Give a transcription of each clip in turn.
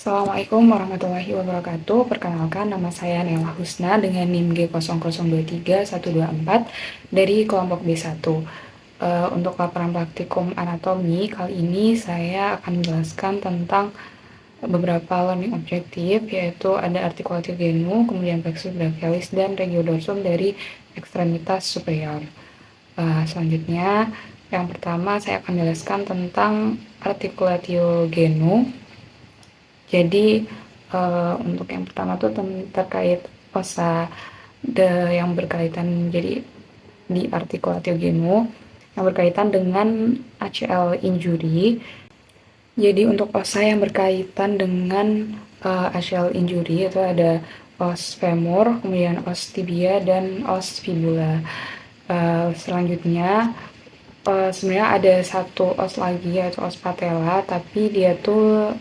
Assalamualaikum warahmatullahi wabarakatuh. Perkenalkan, nama saya Nela Husna dengan NIM G0023-124 dari kelompok B1. Untuk laporan praktikum anatomi, kali ini saya akan menjelaskan tentang beberapa learning objektif, yaitu ada articulative genu, kemudian plexus brachialis, dan regiodorsum dari ekstremitas superior. Selanjutnya, yang pertama saya akan menjelaskan tentang articulatio genu. Jadi untuk yang pertama tuh terkait osa yang berkaitan jadi di articulatio genu yang berkaitan dengan ACL injury. Jadi untuk osa yang berkaitan dengan ACL injury itu ada os femur, kemudian os tibia dan os fibula. Selanjutnya sebenarnya ada satu os lagi yaitu os patella, tapi dia tuh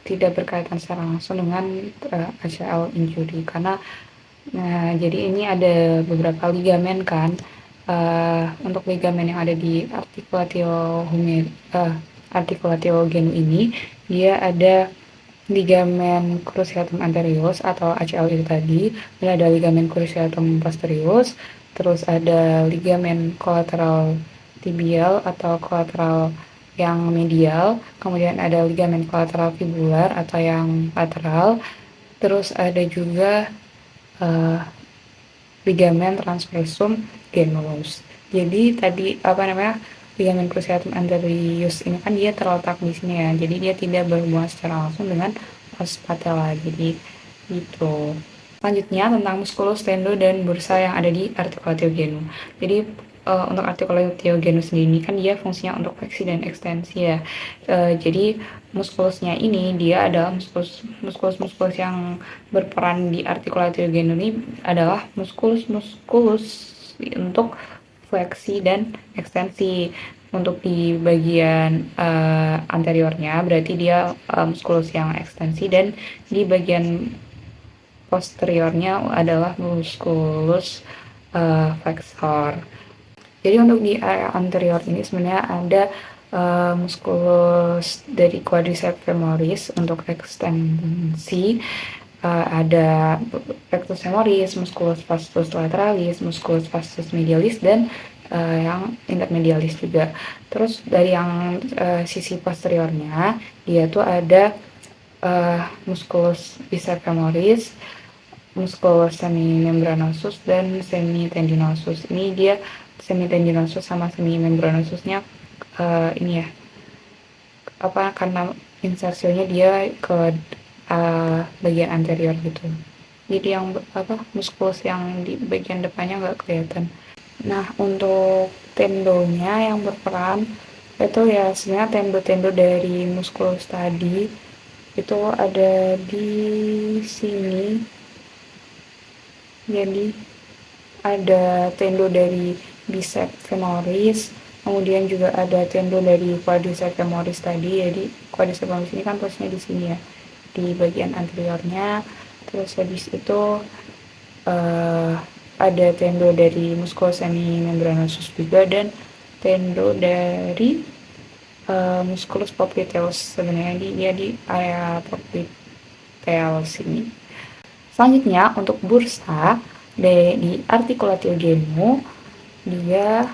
tidak berkaitan secara langsung dengan ACL injury karena jadi ini ada beberapa ligamen kan. Untuk ligamen yang ada di articulatio genu ini, dia ada ligamen cruciatum anterius atau ACL itu tadi, dan ada ligamen cruciatum posterius, terus ada ligamen collateral tibial atau collateral yang medial, kemudian ada ligamen collateral fibular atau yang lateral, terus ada juga ligamen transversum genus. Jadi tadi ligamen cruciatum anterius ini kan dia terletak di sini ya. Jadi dia tidak berhubungan secara langsung dengan os patella. Jadi gitu. Selanjutnya tentang musculus tendo dan bursa yang ada di articulatio genu. Jadi untuk articulatio genu sendiri kan dia fungsinya untuk fleksi dan ekstensi ya. Jadi muskulusnya ini dia adalah muskulus yang berperan di articulatio genu ini adalah muskulus untuk fleksi dan ekstensi. Untuk di bagian anteriornya berarti dia muskulus yang ekstensi, dan di bagian posteriornya adalah muskulus flexor. Jadi untuk di area anterior ini sebenarnya ada muskulus dari quadriceps femoris untuk ekstensi, ada rectus femoris, musculus vastus lateralis, musculus vastus medialis, dan yang intermedialis juga. Terus dari yang sisi posteriornya dia tuh ada musculus biceps femoris, musculus semimembranosus, dan semitendinosus. Ini dia semitendinosus sama semimembranosusnya ini ya karena insersionya dia ke bagian anterior gitu. Jadi yang muskulus yang di bagian depannya nggak kelihatan. Nah, untuk tendonya yang berperan itu ya sebenarnya tendo-tendo dari muskulus tadi itu ada di sini. Jadi ada tendo dari biceps femoris, kemudian juga ada tendo dari quadriceps femoris tadi. Jadi quadriceps femoris ini kan posisinya di sini ya, di bagian anteriornya. Terus habis itu ada tendo dari musculus semimembranosus juga, dan tendo dari musculus popliteus. Sebenarnya dia di area popliteus ini. Selanjutnya untuk bursa di articulatio genu, dia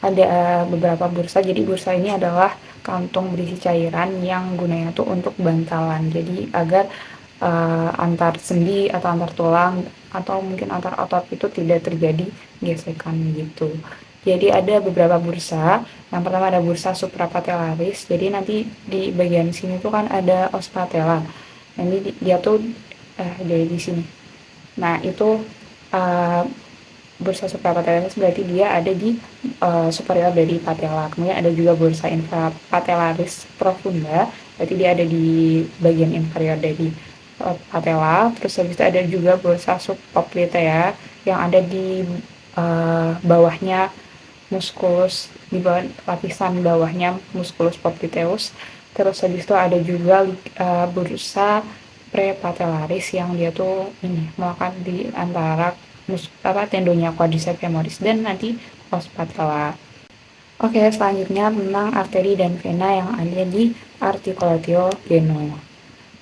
ada beberapa bursa. Jadi bursa ini adalah kantung berisi cairan yang gunanya tuh untuk bantalan. Jadi agar antar sendi atau antar tulang atau mungkin antar otot itu tidak terjadi gesekan gitu. Jadi ada beberapa bursa. Yang pertama ada bursa suprapatellaris. Jadi nanti di bagian sini tuh kan ada os patella. Ini dia tuh dari di sini. Nah, itu bursa suprapatellaris berarti dia ada di superior dari patella. Kemudian ada juga bursa infrapatellaris profunda, berarti dia ada di bagian inferior dari patella. Terus habis itu ada juga bursa subpoplitea yang ada di bawahnya musculus, di bawah lapisan bawahnya musculus popliteus. Terus habis itu ada juga bursa prepatellaris yang dia tuh ini melekat di antara tendonya quadriceps femoris dan nanti os patella. Oke, selanjutnya tentang arteri dan vena yang ada di articulatio genu.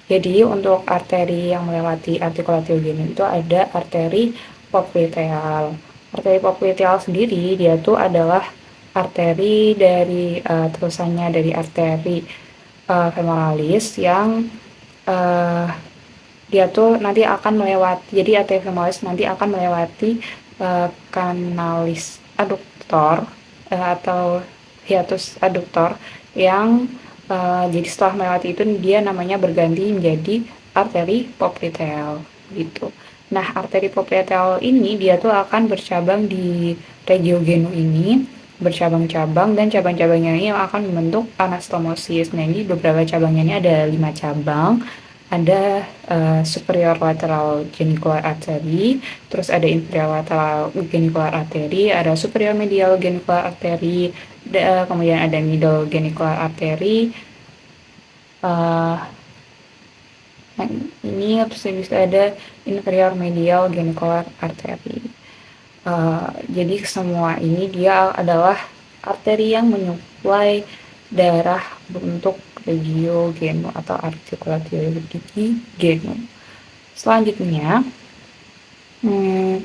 Jadi untuk arteri yang melewati articulatio genu itu ada arteri popliteal. Arteri popliteal sendiri dia tuh adalah arteri dari terusannya dari arteri femoralis yang dia tuh nanti akan melewati, jadi arteri femoralis nanti akan melewati kanalis aduktor atau hiatus aduktor yang jadi setelah melewati itu dia namanya berganti menjadi arteri popliteal gitu. Nah, arteri popliteal ini dia tuh akan bercabang di regio genu ini, bercabang-cabang, dan cabang-cabangnya ini akan membentuk anastomosis. Nah, ini beberapa cabangnya ini ada 5 cabang. Ada superior lateral genicular artery, terus ada inferior lateral genicular artery, ada superior medial genicular artery, kemudian ada middle genicular artery. Nah, ini terus bisa ada inferior medial genicular artery. Jadi semua ini dia adalah arteri yang menyuplai darah bentuk regio genu atau articulatio genu. Selanjutnya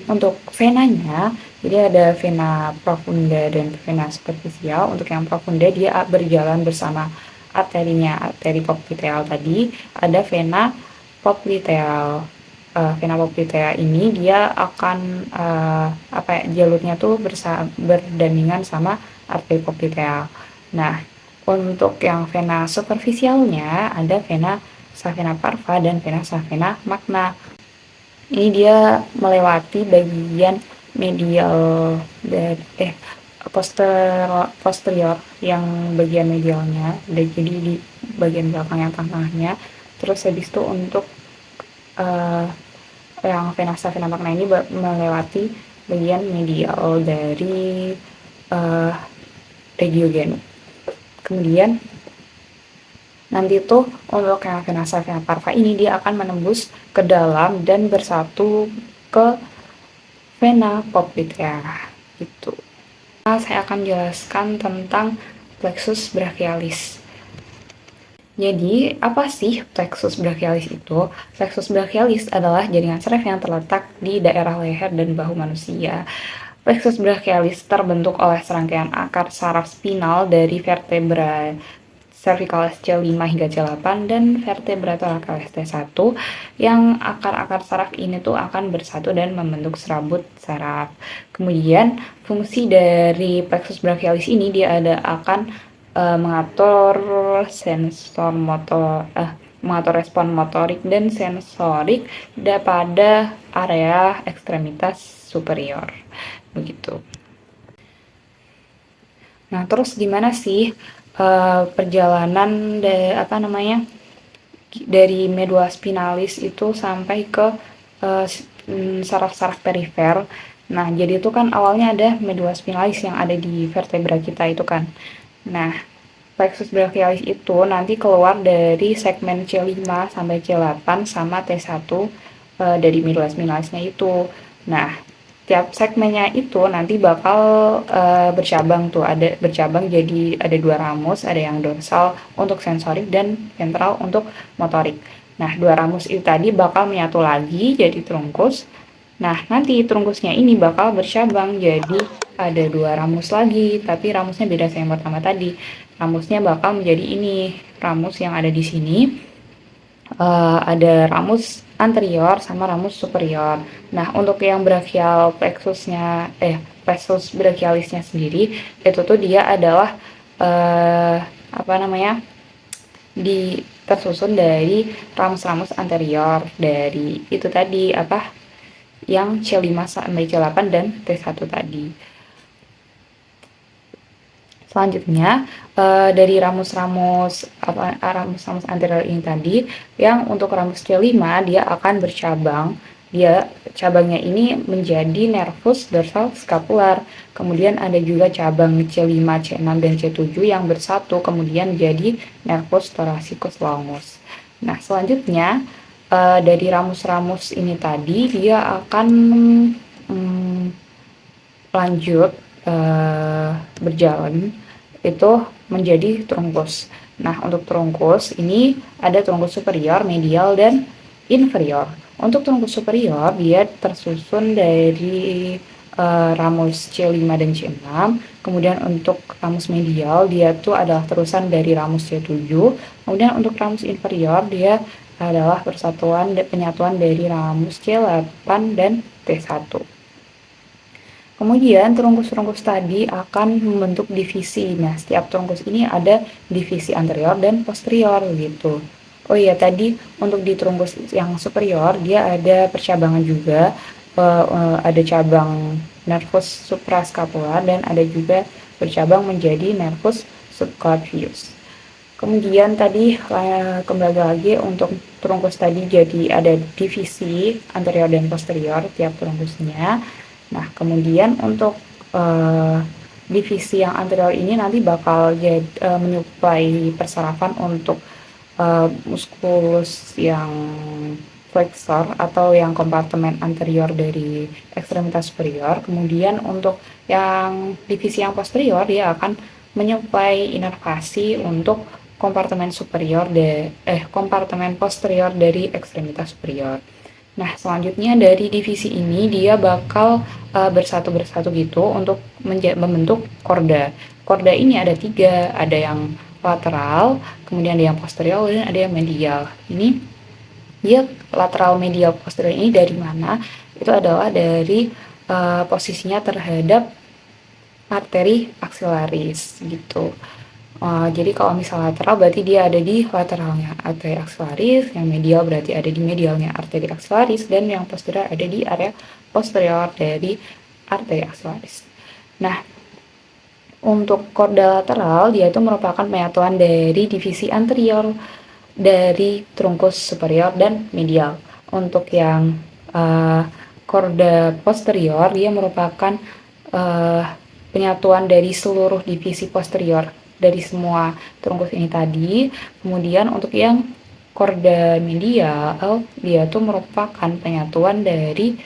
untuk venanya, jadi ada vena profunda dan vena superficial. Untuk yang profunda dia berjalan bersama arterinya, arteri popliteal tadi. Ada vena popliteal. Vena popliteal ini dia akan jalurnya tuh berdampingan sama arteri popliteal. Nah, untuk yang vena superficialnya ada vena savena parva dan vena savena magna. Ini dia melewati bagian medial dari posterior yang bagian medialnya, jadi di bagian belakang yang tengahnya. Terus habis itu untuk yang vena savena magna ini melewati bagian medial dari regio genu. Kemudian nanti tuh untuk yang vena savena parva ini dia akan menembus ke dalam dan bersatu ke vena popliteal gitu. Nah, saya akan jelaskan tentang plexus brachialis. Jadi, apa sih plexus brachialis itu? Plexus brachialis adalah jaringan saraf yang terletak di daerah leher dan bahu manusia. Plexus brachialis terbentuk oleh serangkaian akar saraf spinal dari vertebra cervicalis C5 hingga C8 dan vertebra thoracalis T1 yang akar-akar saraf ini tuh akan bersatu dan membentuk serabut saraf. Kemudian fungsi dari plexus brachialis ini dia akan mengatur mengatur respon motorik dan sensorik pada area ekstremitas superior. Begitu. Nah, terus gimana sih perjalanan dari medula spinalis itu sampai ke saraf-saraf perifer? Nah, jadi itu kan awalnya ada medula spinalis yang ada di vertebra kita itu kan. Nah, plexus brachialis itu nanti keluar dari segmen C5 sampai C8 sama T1 dari medula spinalisnya itu. Nah, tiap segmennya itu nanti bakal bercabang tuh, ada bercabang jadi ada 2 ramus, ada yang dorsal untuk sensorik dan ventral untuk motorik. Nah, 2 ramus itu tadi bakal menyatu lagi jadi trunkus. Nah, nanti trungkusnya ini bakal bercabang jadi ada 2 ramus lagi, tapi ramusnya beda sama yang pertama tadi. Ramusnya bakal menjadi ini, ramus yang ada di sini. Ada ramus anterior sama ramus superior. Nah, untuk yang brachial plexus brachialisnya sendiri itu tuh dia adalah tersusun dari ramus-ramus anterior dari itu tadi yang C5 sampai C8 dan T1 tadi. Selanjutnya dari ramus-ramus anterior ini tadi, yang untuk ramus C5 dia akan bercabang. Cabangnya ini menjadi nervus dorsal scapular. Kemudian ada juga cabang C5, C6 dan C7 yang bersatu kemudian jadi nervus thoracicus longus. Nah, selanjutnya dari ramus-ramus ini tadi dia akan lanjut berjalan itu menjadi trunkus. Nah, untuk trunkus ini ada trunkus superior, medial, dan inferior. Untuk trunkus superior dia tersusun dari ramus C5 dan C6. Kemudian untuk ramus medial dia tuh adalah terusan dari ramus C7. Kemudian untuk ramus inferior dia adalah penyatuan dari ramus C8 dan T1. Kemudian trunkus-trunkus tadi akan membentuk divisi. Nah, setiap trunkus ini ada divisi anterior dan posterior gitu. Oh iya, tadi untuk di trunkus yang superior dia ada percabangan juga. Ada cabang nervus suprascapular dan ada juga bercabang menjadi nervus subclavius. Kemudian tadi kembali lagi untuk trunkus tadi jadi ada divisi anterior dan posterior tiap trunkusnya. Nah, kemudian untuk divisi yang anterior ini nanti bakal menyuplai persarafan untuk muskulus yang flexor atau yang kompartemen anterior dari ekstremitas superior. Kemudian untuk yang divisi yang posterior dia akan menyuplai inervasi untuk kompartemen posterior dari ekstremitas superior. Nah, selanjutnya dari divisi ini dia bakal bersatu-bersatu gitu untuk membentuk korda. Korda ini ada 3, ada yang lateral, kemudian ada yang posterior, dan ada yang medial. Ini dia lateral, medial, posterior ini dari mana? Itu adalah dari posisinya terhadap arteri aksilaris gitu. Jadi kalau misalnya lateral berarti dia ada di lateralnya arteri aksilaris, yang medial berarti ada di medialnya arteri aksilaris, dan yang posterior ada di area posterior dari arteri aksilaris. Nah, untuk korda lateral dia itu merupakan penyatuan dari divisi anterior dari trunkus superior dan medial. Untuk yang korda posterior dia merupakan penyatuan dari seluruh divisi posterior dari semua trunkus ini tadi. Kemudian untuk yang korda medial dia tuh merupakan penyatuan dari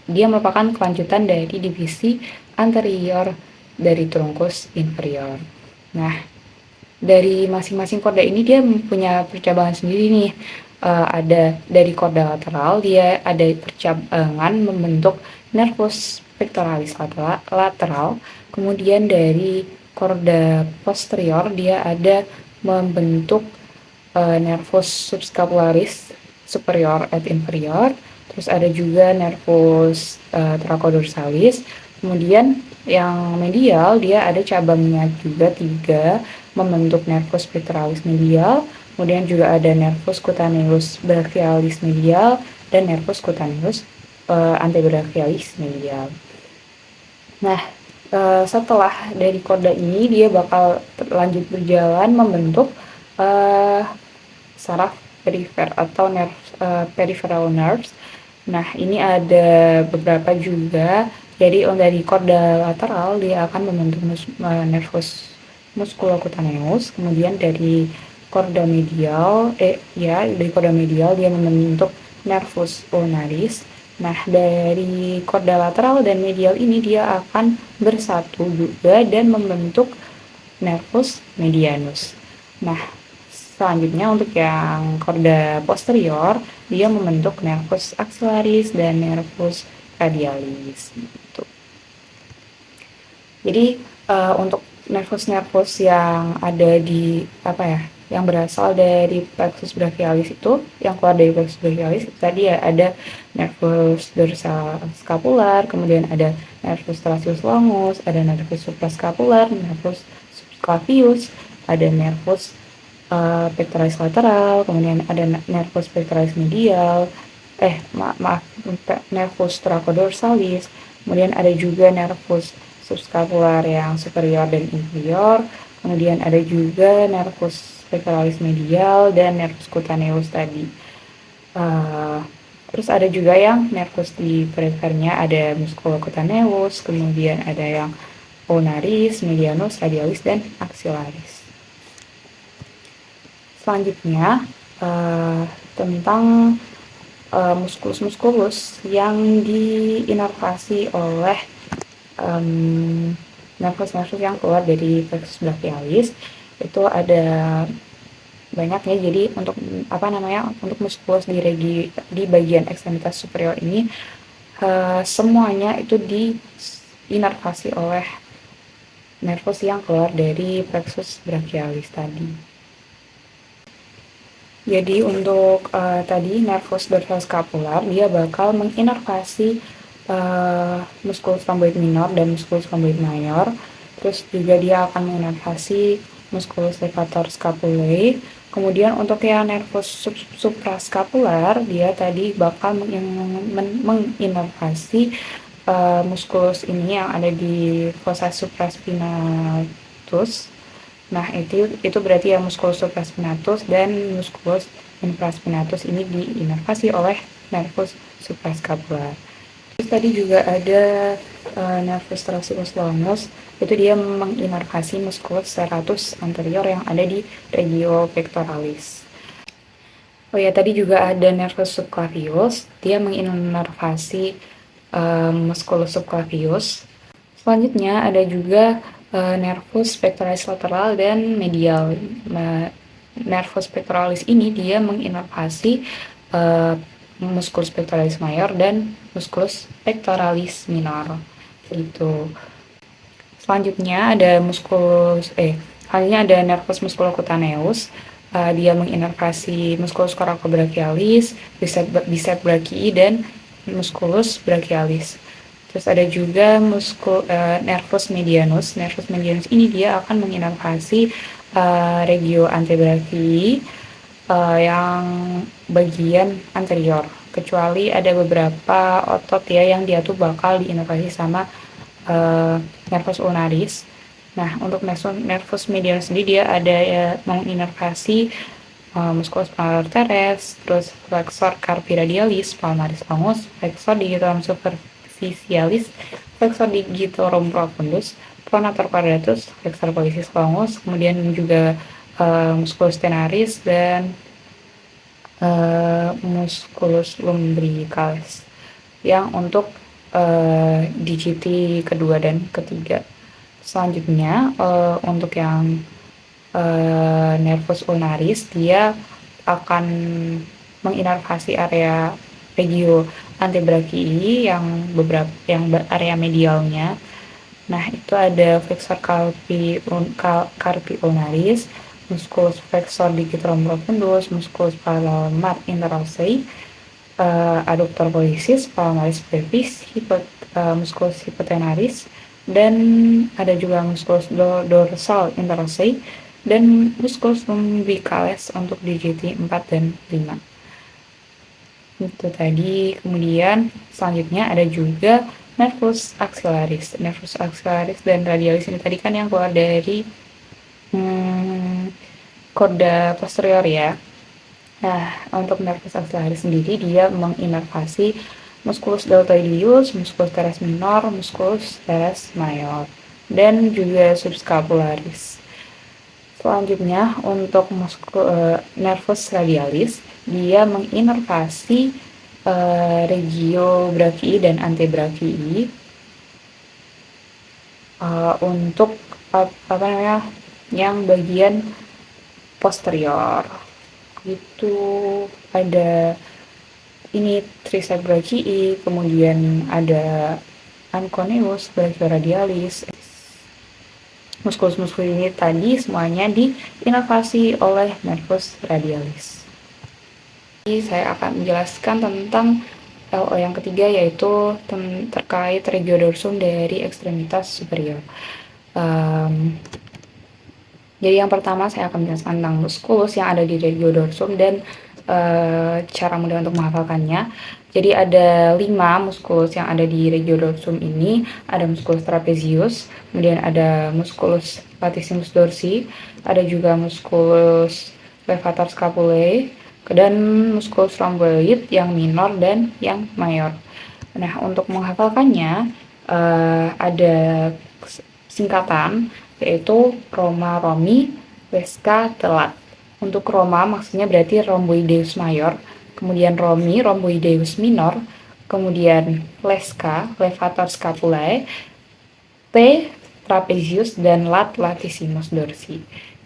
dia merupakan kelanjutan dari divisi anterior dari trunkus inferior. Nah, dari masing-masing korda ini dia punya percabangan sendiri nih. Ada dari korda lateral dia ada percabangan membentuk nervus pectoralis lateral. Kemudian dari korda posterior dia ada membentuk nervus subscapularis superior et inferior. Terus ada juga nervus tracodorsalis. Kemudian yang medial dia ada cabangnya juga 3 membentuk nervus pectoralis medial. Kemudian juga ada nervus cutaneus brachialis medial dan nervus cutaneus antebrachialis medial. Nah, setelah dari korda ini dia bakal lanjut berjalan membentuk saraf perifer atau peripheral nerves. Nah, ini ada beberapa juga. Jadi dari korda lateral dia akan membentuk nervus musculocutaneus. Kemudian dari korda medial dia membentuk nervus ulnaris. Nah, dari korda lateral dan medial ini dia akan bersatu juga dan membentuk nervus medianus. Nah, selanjutnya untuk yang korda posterior dia membentuk nervus axillaris dan nervus radialis gitu. Jadi untuk nervus-nervus yang ada di yang berasal dari plexus brachialis itu, yang keluar dari plexus brachialis itu tadi ya ada nervus dorsal scapular, kemudian ada nervus tracheus longus, ada nervus suprascapular, nervus subclavius, ada nervus pectoralis lateral, kemudian ada nervus pectoralis medial, nervus tracodorsalis, kemudian ada juga nervus subscapular yang superior dan inferior, kemudian ada juga nervus pectoralis medial dan nervus cutaneus tadi. Terus ada juga yang nervus di perifernya ada musculocutaneus, kemudian ada yang ulnaris, medianus, radialis, dan axillaris. Selanjutnya tentang muskulus-muskulus yang diinervasi oleh nervus yang keluar dari plexus brachialis itu ada banyak ya. Jadi untuk untuk muskulus di bagian ekstremitas superior ini semuanya itu diinervasi oleh nervus yang keluar dari plexus brachialis tadi. Jadi untuk tadi nervus dorsal dia bakal menginervasi muskulus rhomboid minor dan muskulus rhomboid mayor. Terus juga dia akan menginervasi muskulus levator scapulae. Kemudian untuk yang nervus suprascapular dia tadi bakal menginervasi muskulus ini yang ada di fossa supraspinatus. Nah, itu berarti ya muskulus supraspinatus dan muskulus infraspinatus ini diinervasi oleh nervus suprascapular. Terus tadi juga ada nervus thoracic longus, itu dia menginervasi muskulus serratus anterior yang ada di regio pectoralis. Oh ya, tadi juga ada nervus subclavius, dia menginervasi musculus subclavius. Selanjutnya ada juga nervus pectoralis lateral dan medial. Nervus pectoralis ini dia menginervasi musculus pectoralis mayor dan musculus pectoralis minor. Itu. Selanjutnya ada nervus musculocutaneus. Dia menginervasi musculus coracobrachialis, bicep brachii dan musculus brachialis. Terus ada juga nervus medianus. Nervus medianus ini dia akan menginervasi regio antebrachii yang bagian anterior. Kecuali ada beberapa otot ya yang dia tuh bakal diinervasi sama nervus ulnaris. Nah, untuk nervus medianus sendiri dia ada menginervasi musculus palmar teres, terus flexor carpi radialis, palmaris longus, flexor digitorum superficialis, flexor digitorum profundus, pronator quadratus, flexor pollicis longus, kemudian juga musculus tenaris dan musculus lumbricalis yang untuk DGT kedua dan ketiga. Selanjutnya untuk yang nervus ulnaris dia akan menginervasi area regio antebrachii yang area medialnya. Nah, itu ada flexor carpi ulnaris, musculus flexor digitorum profundus, musculus palmar interossei, adductor pollicis, palmaris brevis, musculus hypotenaris, dan ada juga musculus dorsal interossei dan musculus lumbricalis untuk DGT 4 dan 5. Itu tadi. Kemudian selanjutnya ada juga nervus axillaris. Nervus axillaris dan radialis ini tadi kan yang keluar dari korda posterior ya. Nah, untuk nervus axillaris sendiri dia menginervasi musculus deltoideus, musculus teres minor, musculus teres mayor, dan juga subscapularis. Selanjutnya untuk nervus radialis dia menginervasi regio brachii dan antebrachii untuk yang bagian posterior. Itu ada ini tricep brachii, kemudian ada anconeus, brachioradialis. Muskulus-muskulus ini tadi semuanya diinervasi oleh nervus radialis. Jadi saya akan menjelaskan tentang LO yang ketiga, yaitu terkait regiodorsum dari ekstremitas superior. Jadi yang pertama saya akan menjelaskan tentang muskulus yang ada di regiodorsum dan cara mudah untuk menghafalkannya. Jadi ada 5 muskulus yang ada di regiodorsum ini. Ada muskulus trapezius, kemudian ada muskulus latissimus dorsi, ada juga muskulus levator scapulae, dan muskulus rhomboid yang minor dan yang mayor. Nah, untuk menghafalkannya ada singkatan, yaitu Roma, Romi, Leska, Telat. Untuk Roma maksudnya berarti rhomboideus mayor, kemudian Romi, rhomboideus minor, kemudian Leska, levator scapulae, T, trapezius, dan lat latissimus dorsi.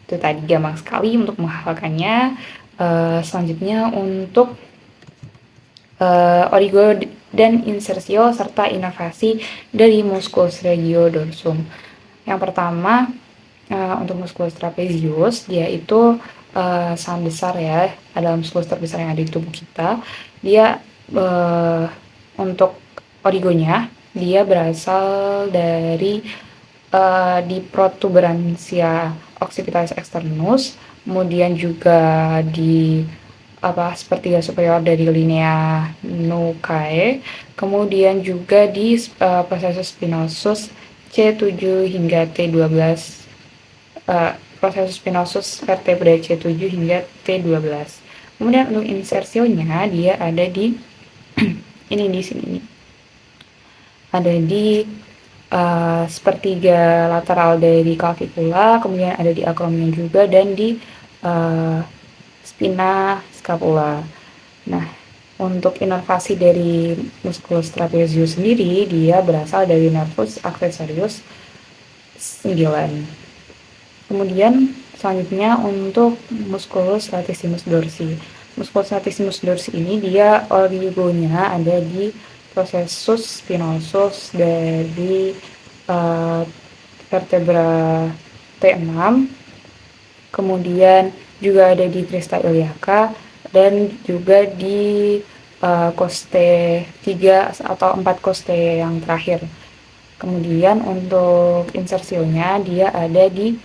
Itu tadi gampang sekali untuk menghafalkannya. Selanjutnya untuk origo dan insersio serta inervasi dari musculus regio dorsum. Yang pertama, untuk musculus trapezius, dia itu sangat besar ya, adalah musculus terbesar yang ada di tubuh kita. Dia untuk origonya, dia berasal dari di protuberansia occipitalis externus, kemudian juga di sepertiga superior dari linea nucae, kemudian juga di processus spinosus C7 hingga T12, processus spinosus vertebrae C7 hingga T12. Kemudian untuk insersionya dia ada di ini di sini, ada di sepertiga lateral dari clavicula, kemudian ada di acromion juga, dan di spina scapula. Nah, untuk inervasi dari musculus trapezius sendiri, dia berasal dari nervus accessorius 9. Kemudian selanjutnya untuk musculus latissimus dorsi. Musculus latissimus dorsi ini dia origonya ada di processus spinosus dari vertebra T6, kemudian juga ada di crista iliaca, dan juga di coste 3 atau 4 coste yang terakhir. Kemudian untuk insersionya dia ada di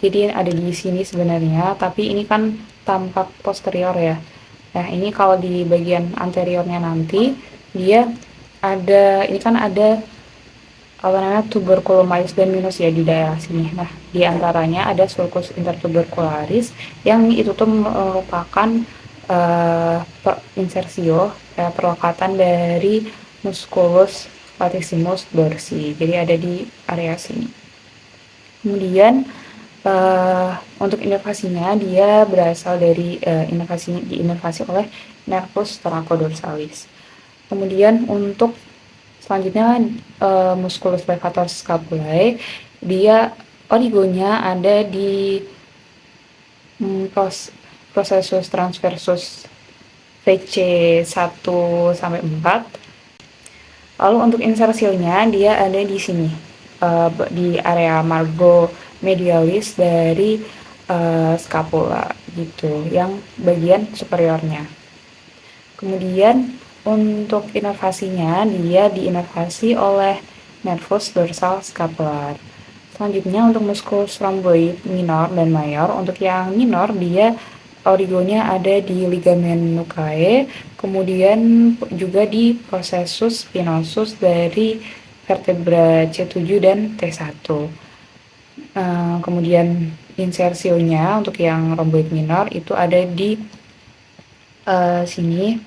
jadi ada di sini sebenarnya, tapi ini kan tampak posterior ya. Nah, ini kalau di bagian anteriornya nanti dia ada, ini kan ada tuberculum majus dan minus ya di daerah sini. Nah, di antaranya ada sulcus intertubercularis yang itu tuh merupakan insersio, perlekatan dari musculus latissimus dorsi. Jadi ada di area sini. Kemudian untuk inervasinya dia berasal dari diinervasi oleh nervus thoraco-dorsalis. Kemudian untuk selanjutnya musculus levator scapulae, dia origonya ada di processus transversus VC 1 sampai 4. Lalu untuk insersionya dia ada di sini, di area margo medialis dari scapula gitu, yang bagian superiornya. Kemudian untuk inervasinya dia diinervasi oleh nervus dorsal scapular. Selanjutnya untuk musculus rhomboid minor dan mayor. Untuk yang minor dia origonya ada di ligamen nucae, kemudian juga di processus spinosus dari vertebra C7 dan T1. Kemudian insersionya untuk yang rhomboid minor itu ada di sini,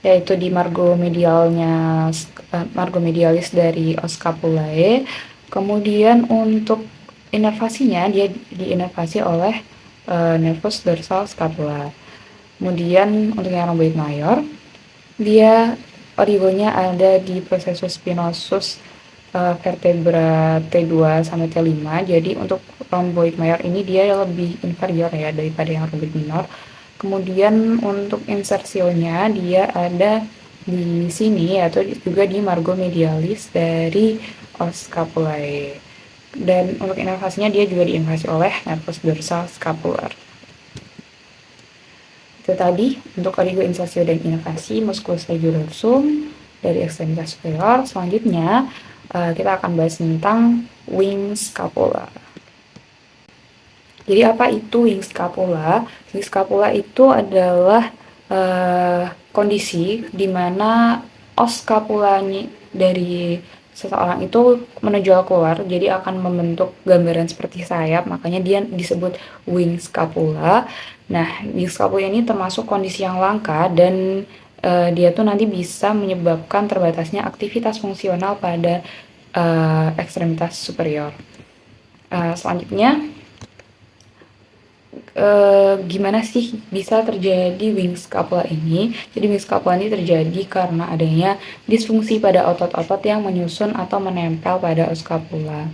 yaitu di margo medialis dari scapulae. Kemudian untuk inervasinya dia diinervasi oleh nervus dorsal scapula. Kemudian untuk yang rhomboid mayor dia origonya ada di processus spinosus vertebra T2 sampai T5. Jadi untuk rhomboid mayor ini dia lebih inferior ya daripada yang rhomboid minor. Kemudian untuk insersionya dia ada di sini, atau juga di margo medialis dari scapulae. Dan untuk inervasinya dia juga diinervasi oleh nervus dorsal scapular. Itu tadi untuk origo, insersio, dan inervasi musculus regio dorsum dari ekstremitas superior. Selanjutnya kita akan bahas tentang wing scapula. Jadi apa itu wing scapula? Wing scapula itu adalah kondisi di mana os scapulanya dari seseorang itu menonjol keluar, jadi akan membentuk gambaran seperti sayap, makanya dia disebut wing scapula. Nah, wing scapula ini termasuk kondisi yang langka, dan dia tuh nanti bisa menyebabkan terbatasnya aktivitas fungsional pada ekstremitas superior. Selanjutnya gimana sih bisa terjadi wing scapula ini? Jadi wing scapula ini terjadi karena adanya disfungsi pada otot-otot yang menyusun atau menempel pada scapula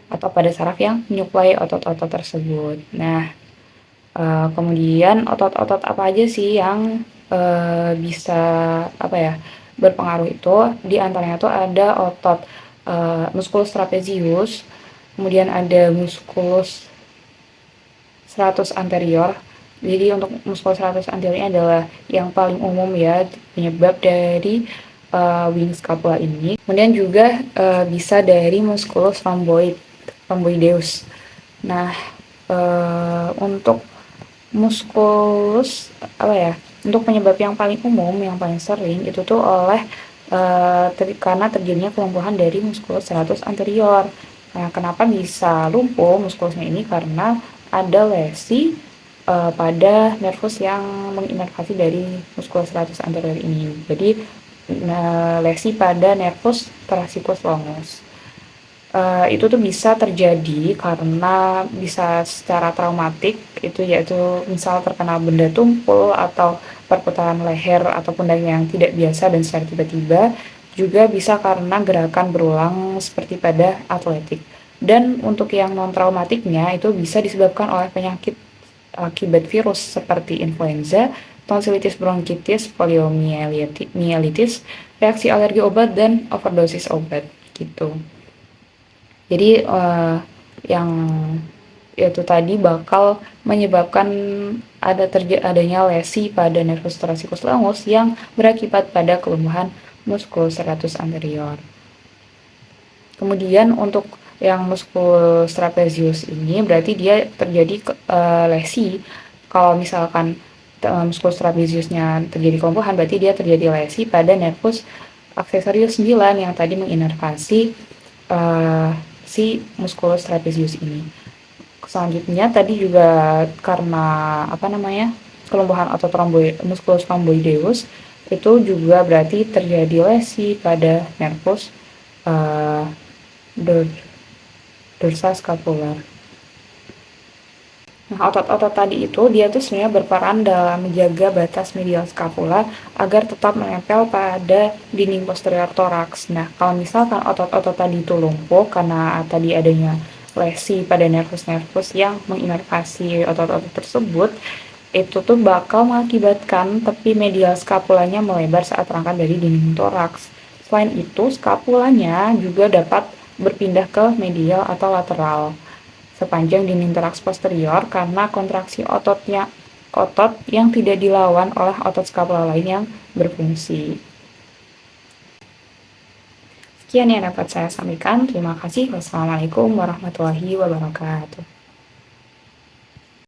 atau pada saraf yang menyuplai otot-otot tersebut. Nah, kemudian otot-otot apa aja sih yang bisa apa ya berpengaruh itu? Di antaranya tuh ada otot musculus trapezius, kemudian ada musculus stratus anterior. Jadi untuk musculus stratus anterior ini adalah yang paling umum ya penyebab dari wing scapula ini. Kemudian juga bisa dari musculus rhomboideus. Nah, untuk musculus apa ya? Untuk penyebab yang paling umum, yang paling sering itu tuh oleh karena terjadinya kelumpuhan dari musculus stratus anterior. Nah, kenapa bisa lumpuh muskulusnya ini? Karena ada lesi pada nervus yang menginervasi dari musculus stratus anterior ini. Jadi lesi pada nervus thoracic longus. Itu tuh bisa terjadi karena bisa secara traumatik, itu yaitu misal terkena benda tumpul atau perputaran leher atau pundak yang tidak biasa dan secara tiba-tiba, juga bisa karena gerakan berulang seperti pada atletik. Dan untuk yang non traumatiknya itu bisa disebabkan oleh penyakit akibat virus seperti influenza, tonsilitis bronkitis, poliomyelitis, reaksi alergi obat dan overdosis obat gitu. Jadi yang itu tadi bakal menyebabkan adanya lesi pada nervus thoracic longus yang berakibat pada kelumpuhan musculus serratus anterior. Kemudian untuk yang musculus trapezius ini berarti dia terjadi lesi. Kalau misalkan musculus trapeziusnya terjadi kelumpuhan, berarti dia terjadi lesi pada nervus aksesorius 9 yang tadi menginervasi si musculus trapezius ini. Selanjutnya tadi juga karena kelumpuhan otot musculus rhomboideus itu juga berarti terjadi lesi pada nervus dorsa scapular. Nah, otot-otot tadi itu dia tuh sebenarnya berperan dalam menjaga batas medial scapula agar tetap menempel pada dinding posterior toraks. Nah, kalau misalkan otot-otot tadi itu lumpuh karena tadi adanya lesi pada nervus-nervus yang menginervasi otot-otot tersebut, itu tuh bakal mengakibatkan tepi medial scapulanya melebar saat terangkat dari dinding toraks. Selain itu, scapulanya juga dapat berpindah ke medial atau lateral sepanjang dinding toraks posterior karena kontraksi otot yang tidak dilawan oleh otot scapula lain yang berfungsi. Sekian yang dapat saya sampaikan. Terima kasih. Wassalamualaikum warahmatullahi wabarakatuh.